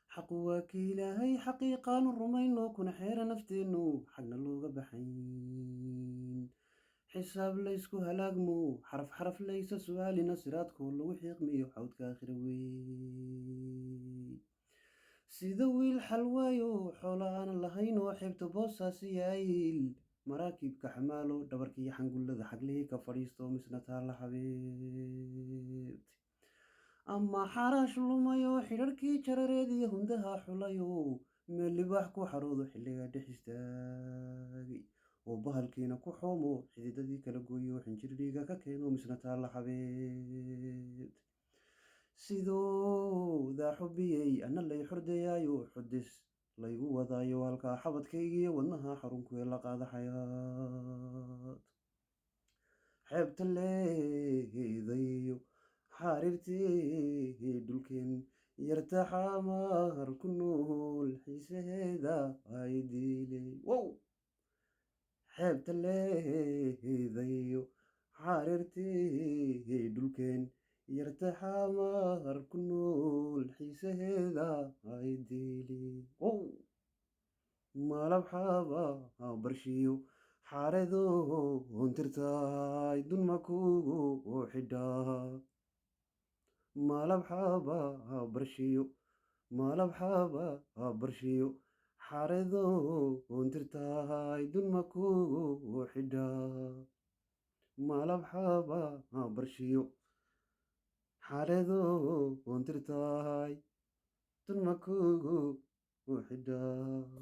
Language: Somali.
حق وكيلهي حقيقة الرمين كنا حيرا نفتنو حقنا لوغا بحين حساب ليسكو هلاقمو حرف حرف ليس سؤالي نسرات كل وحيق ميو حوت آخر وي سيدوي الحلوايو حولا أنا لهينو حبت بوسا سيايل مراكب كحمالو دبركي حنقول لذا حقلي كفريستو مسنتها لحبيبتي أما حراش لومايو حرركي جرريدي هندها حلايو من libaax ku xaroodo xilliga dhixistaagay oo bahalkiina ku xoomo xididadii kala gooyo xinjir dhiiga ka keeno misna taalla xabeed sidoodaa xubiyey ana lay xordayaayo xudis laygu wadaayo halkaa xabadkaygiiyo wadnaha xarunkuee la qaada xayaad xeebta leedayo xariirtii dhulkeen yartaxamar ku nool xiisaheeda ay diilay wow xeebta leedayo xariirtii dhulkeen yartaxamar ku nool xiisaheeda ay diilay wow malab xaba barshiyo xaareedo hontirtaay dunma kugu xidhaa malab xaba barshiyo malab xaba barshiyo xaareedo hontirtaay dunma kugu xidhaa malab xaba barshiyo xaareedo hontirtaay dunma kugu xidhaa